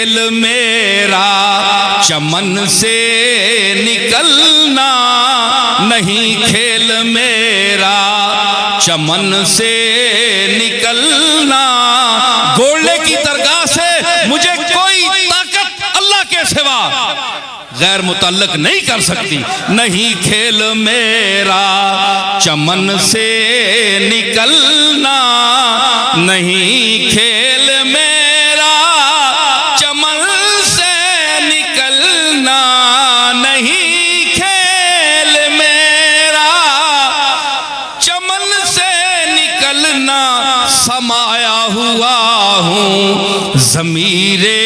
खेल मेरा चमन से निकलना नहीं, खेल मेरा चमन से निकलना। गोले की दरगाह से मुझे कोई ताकत अल्लाह के सिवा गैर मुतल्लक नहीं कर सकती। नहीं खेल मेरा चमन से निकलना नहीं, खेल मेरा चमन से निकलना नहीं, खेल मेरा चमन से निकलना। समाया हुआ हूँ ज़मीरे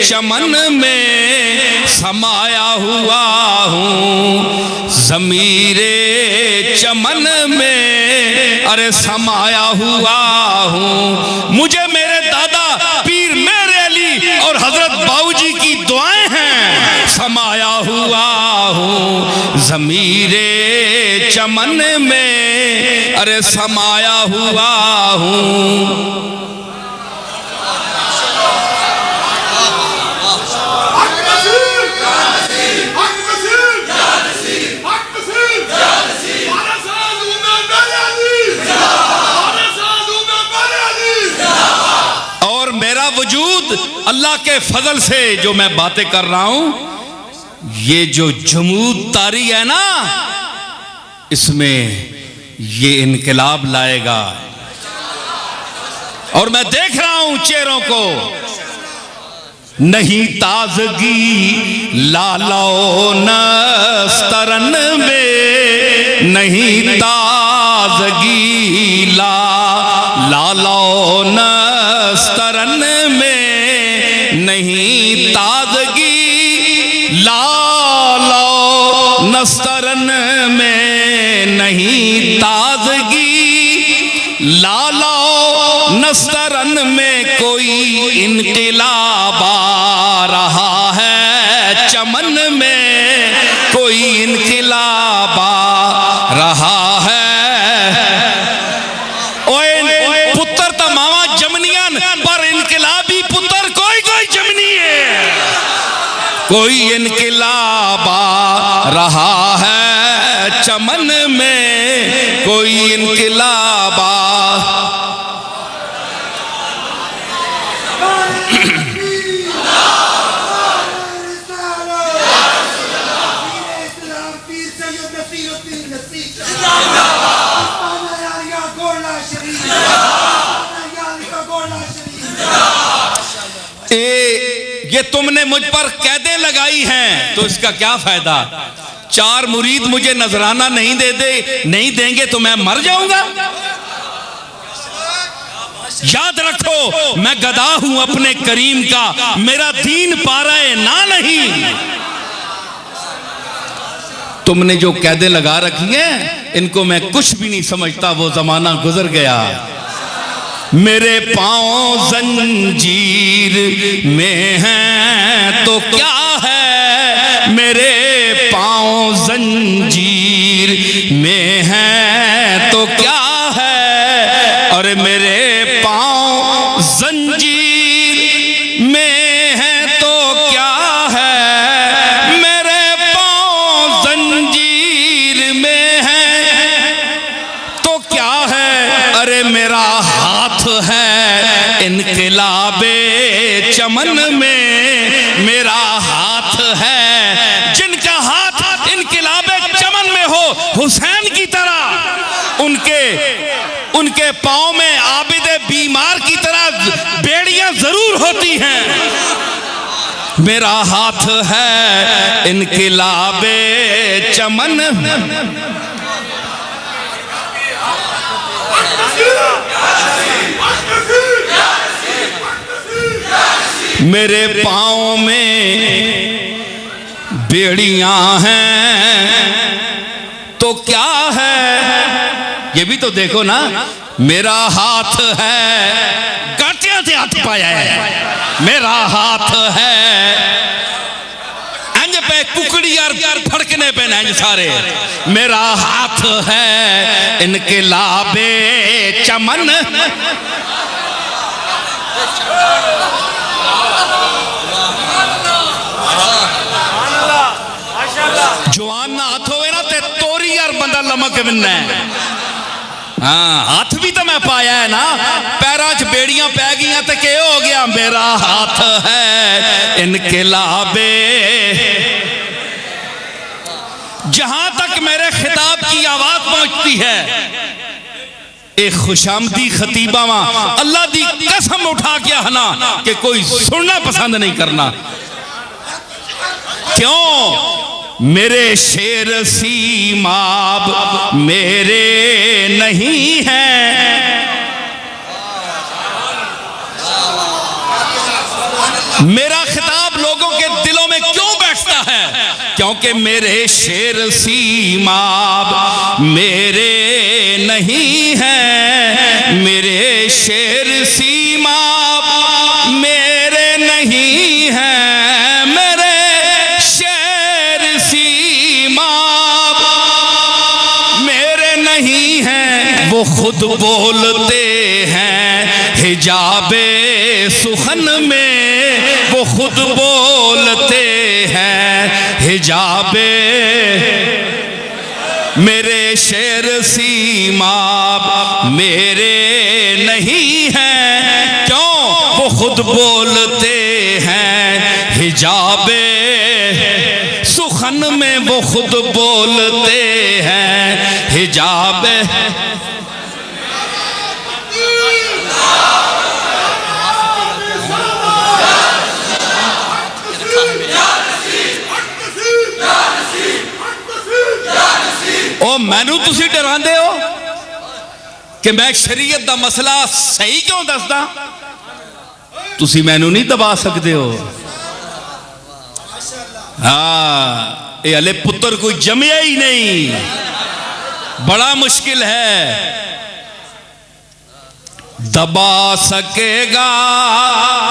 चमन में, समाया हुआ हूँ ज़मीरे चमन में। अरे समाया हुआ हूँ, मुझे मेरे दादा पीर मेरे अली और हजरत बाऊजी की दुआएं हैं। समाया हुआ हूँ ज़मीरे चमन में, अरे समाया हुआ हूँ। वजूद अल्लाह के फजल से जो मैं बातें कर रहा हूं, ये जो जमूद तारी है ना, इसमें ये इनकलाब लाएगा। और मैं देख रहा हूं चेहरों को, नहीं ताजगी लालो नस्तरन में, नहीं ताजगी लालो नस्तरन में, नहीं ताजगी लालो नस्तरन में, नहीं ताजगी लालो नस्तरन में। कोई इनकलाब आ रहा है चमन में, कोई इनकलाब आ रहा है। पुत्र तो मावा जमनियन पर इनकलाबी पुत्र कोई कोई जमनी है। कोई इनकलाब आ रहा है चमन में, कोई इनकलाब आ। ये तुमने मुझ पर कैदें लगाई हैं तो इसका क्या फायदा? 4 मुरीद मुझे नजराना नहीं देंगे तो मैं मर जाऊंगा। याद रखो मैं गदा हूं अपने करीम का, मेरा दीन पाराए ना नहीं। तुमने जो कैदें लगा रखी हैं इनको मैं कुछ भी नहीं समझता, वो जमाना गुजर गया। मेरे पांव जंजीर में हैं तो क्या है, मेरे पांव जंजीर में हैं तो क्या है। और मेरे पांव जंजीर में हैं तो क्या है, मेरे पांव जंजीर में हैं तो क्या है। अरे मेरा हाथ है इनकलाबे चमन में, मेरा हाथ है। जिनका हाथ इनकलाबे चमन में हो, हुसैन की तरह उनके पांव में आबिदे बीमार की तरह बेड़ियां जरूर होती हैं। मेरा हाथ है इनकलाबे चमन। मेरे पाँव में बेड़ियां हैं तो क्या है, ये भी तो देखो ना। मेरा हाथ है गाटियां से हाथ पाया है, मेरा हाथ है अंज पे कुकड़ी यार फड़कने पे नंज सारे। मेरा हाथ है इनकलाबे चमन। के बनना है। हाँ हाथ भी तो मैं पाया है ना, पैरों च बेड़ियां पै गई तो क्या हो गया, मेरा हाथ है इनकलाबे। जहां तक मेरे खिताब की आवाज पहुंचती है, एक खुशामदी खतीबा वहां अल्लाह दी कसम उठा के हना कि कोई सुनना पसंद नहीं करना। क्यों? मेरे शेर सीमाब मेरे नहीं हैं, मेरा खिताब लोगों के दिलों में क्यों बैठता है? क्योंकि मेरे शेर सीमाब मेरे नहीं हैं, मेरे शेर सीमाब मेरे नहीं हैं, मेरे शेर सीमाब मेरे नहीं हैं। वो खुद बोलते हैं हिजाबे सुखन में, वो खुद बोलते हैं हिजाबे। मेरे शेर सीमाब मेरे नहीं हैं, क्यों? वो खुद बोलते हैं हिजाबे सुखन में, वो खुद बोलते हैं हिजाबे। ओ मैनू तुसी डरांदे हो कि मैं शरीयत दा मसला सही क्यों दसदा? तुसी मैनू नहीं दबा सकते हो। हाँ ये हले पुत्र कोई जमिया ही नहीं, बड़ा मुश्किल है। दबा सकेगा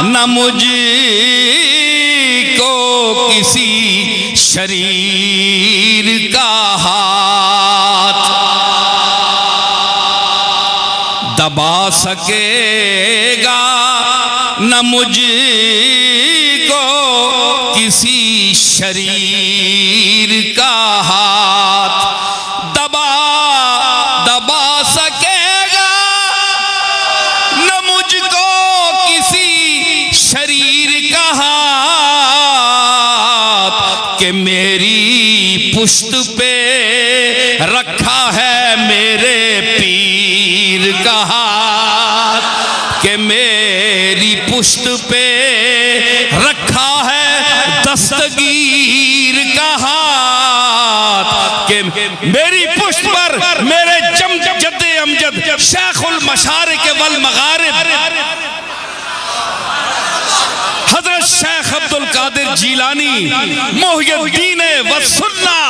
न मुझको किसी शरीर का हाथ, दबा सकेगा न मुझको किसी शरीर का हाथ, दबा सकेगा न मुझको किसी शरीर का हाथ, कि मेरी पुश्त पे रखा है मेरे पीर का हाथ, कि मेरी पुश्त पे रखा है दस्तगीर का हाथ, कि मेरी पुश्त पर मेरे जद्दे अमजद शेखुल मशारिक वल मगारिब हजरत शेख अब्दुल कादिर जीलानी मुहय्यद्दीन व सुन्ना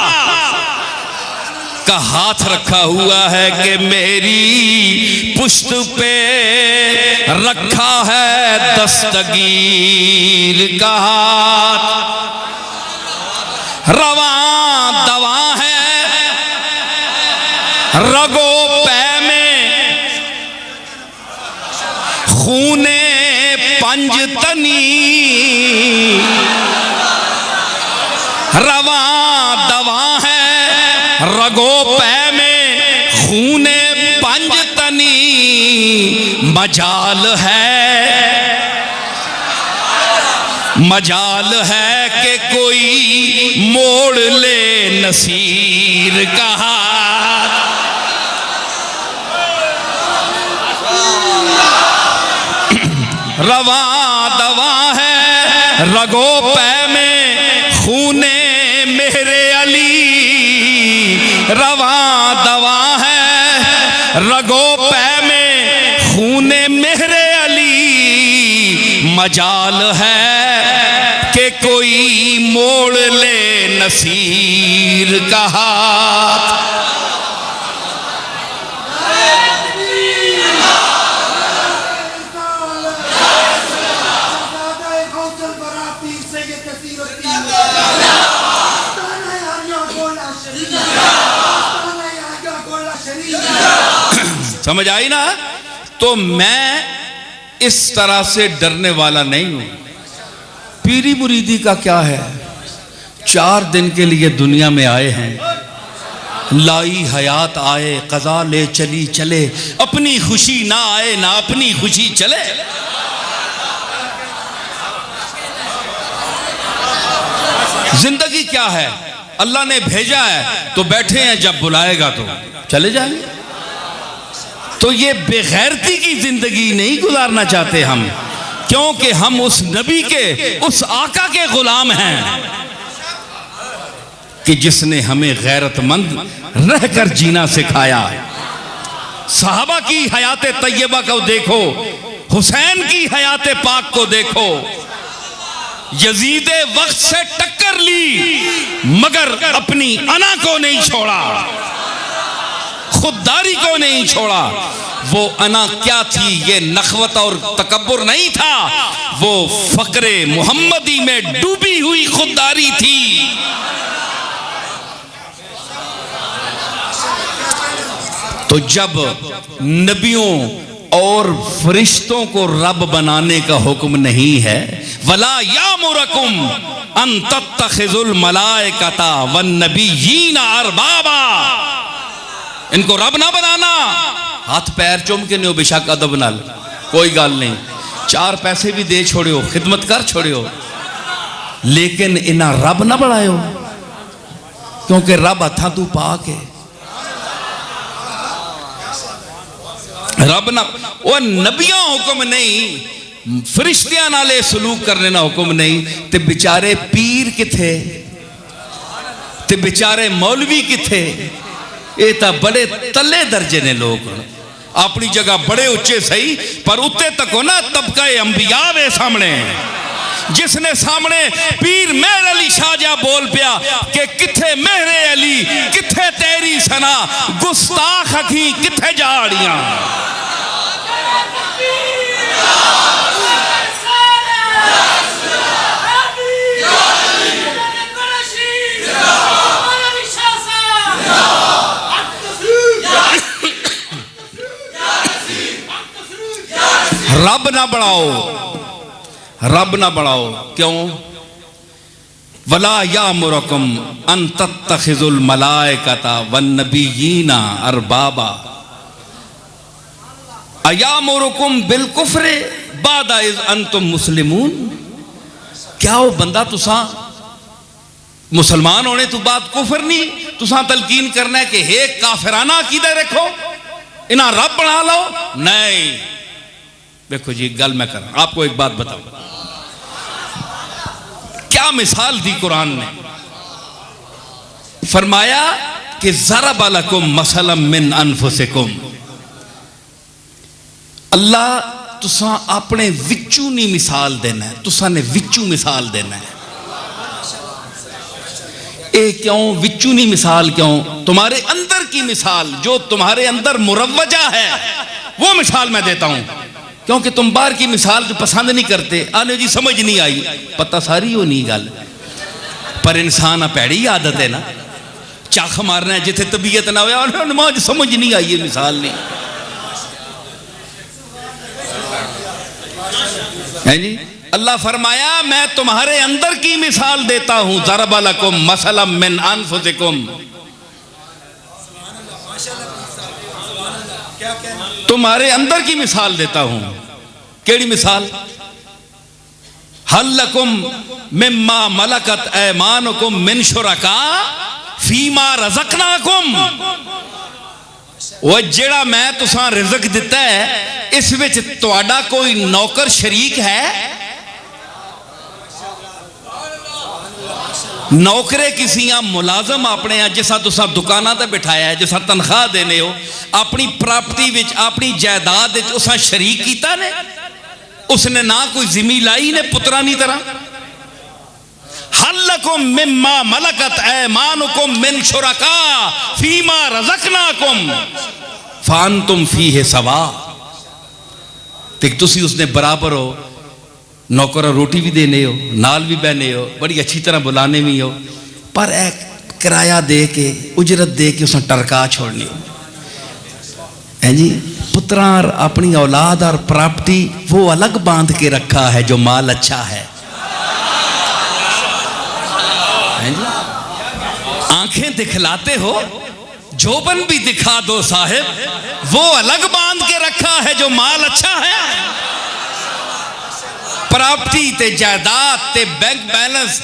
का हाथ रखा हुआ है, कि मेरी पुश्त पे रखा है दस्तगीर का हाथ। रवा दवा है रगो पै में, खूने पंजतनी, रवा दवा है रगो पै में, खूने पंजतनी। मजाल है कि कोई मोड़ ले नसीर का हाथ। रवा दवा है रगो पै में, खूने मेरे अली, रवा दवा है रगो पै में, खूने मेरे अली। मजाल है कि कोई मोड़ ले नसीर का हाथ। समझ आई ना? तो मैं इस तरह से डरने वाला नहीं हूं। पीरी मुरीदी का क्या है, 4 दिन के लिए दुनिया में आए हैं, लाई हयात आए कज़ा ले चली चले, अपनी खुशी ना आए ना अपनी खुशी चले। जिंदगी क्या है? अल्लाह ने भेजा है तो बैठे हैं, जब बुलाएगा तो चले जाएंगे। तो ये बेगैरती की जिंदगी नहीं गुजारना चाहते हम, क्योंकि हम उस नबी के, उस आका के गुलाम हैं कि जिसने हमें गैरतमंद रहकर जीना सिखाया। सहाबा की हयात तैयबा को देखो, हुसैन की हयात पाक को देखो। यजीद वक्त से टक्कर ली मगर अपनी अना को नहीं छोड़ा, खुददारी को नहीं छोड़ा। वो अना क्या थी? ये नखवत और तकब्बुर नहीं था, वो फक्रे मुहम्मदी में डूबी हुई खुददारी थी। तो जब नबियों और फरिश्तों को रब बनाने का हुक्म नहीं है, वला यामुरकुम अन तत्तखिजुल मलाइकता वन नबिय्यीना अरबाबा, इनको रब ना बनाना। हाथ पैर चुम के नहीं बेशक अदब नाल, कोई गल नहीं, 4 पैसे भी दे छोड़ियो, खिदमत कर छोड़ियो, लेकिन इन्हें रब ना बनायो, क्योंकि रब हथा तू पा के रब ना। वो नबियों हुक्म नहीं, फरिश्तियां नाले सलूक करने ना हुक्म नहीं, ते बेचारे पीर किथे, ते बेचारे मौलवी किथे? ये तो बड़े तले दर्जे ने लोग, अपनी जगह बड़े उच्चे सही, पर उत्ते तक हो ना तबका अंबिया वे सामने। जिसने सामने पीर मेहर अली शाहजहा बोल पिया कि किथे मेहरे अली, किथे तेरी सना, गुस्ताख अखी किथे जाड़ियां। रब ना बढ़ाओ, रब ना बढ़ाओ, क्यों? वला यामुरकुम अन तत्तखिजुल मलाइकता वन नबिय्यीना अरबाबा अयामुरकुम बिल कुफ्रे बादा इज अंतुम मुस्लिमून। क्या वो बंदा तुसा मुसलमान होने तो बात कुफर नहीं, तुसा तलकीन करना है कि हे काफिराना अकीदा रखो, इन्हें रब बना लो? नहीं। देखो जी, गल मैं कर आपको एक बात बताऊं, क्या मिसाल दी कुरान ने। फरमाया कि ज़रब लकुम मसलम मिन अनफुसिकुम, अल्लाह तुसा अपने विचू नहीं मिसाल देना है, तुसा ने विचू मिसाल देना है। ए क्यों विचू नहीं मिसाल? क्यों? तुम्हारे अंदर की मिसाल, जो तुम्हारे अंदर मुरव्वजा है, वो मिसाल मैं देता हूं, क्योंकि तुम बाहर की मिसाल जो पसंद नहीं करते। आने जी समझ नहीं आई, पता सारी हो नहीं गल, पर इंसान भैड़ी आदत है ना, चख मारना है जिथे तबीयत ना हो, नमाज समझ नहीं आई, ये मिसाल नहीं है जी। अल्लाह फरमाया मैं तुम्हारे अंदर की मिसाल देता हूं, ज़रब लकुम मसलम मिन अनफुसिकुम, तुम्हारे अंदर की मिसाल देता हूं। केड़ी मिसाल? हल लकुम मिम्मा मलकत ऐमानुकुम मिन शुरका फीमा रज़क़नाकुम, वो जेड़ा मैं तुसा रिज़्क दिता है, इस विच तुहाडा कोई नौकर शरीक है? नौकरे किसियां मुलाजम अपने जिसा तुसा दुकाना ते बिठाया है, जिसा तनख्वाह देने हो, अपनी प्राप्ति विच, अपनी जायदाद विच उसा शरीक कीता ने? उसने ना कोई जिमी लाई ने पुत्रानी तरह। हल्लकुम मिम्मा मलकत ऐमानुकुम मिन शुरका फीमा रज़क़नाकुम फांतुम फीहे सवा, तुसी उसने बराबर हो, नौकर रोटी भी देने हो, नाल भी बहने हो, बड़ी अच्छी तरह बुलाने भी हो, पर एक किराया दे के, उजरत दे के उसने टरका छोड़नी हो है जी। पुत्रा अपनी औलाद और प्रॉपर्टी वो अलग बांध के रखा है, जो माल अच्छा है जी। आंखें दिखलाते हो जोबन भी दिखा दो साहिब, वो अलग बांध के रखा है जो माल अच्छा है। प्रॉपर्टी ते जायदाद ते बैंक बैलेंस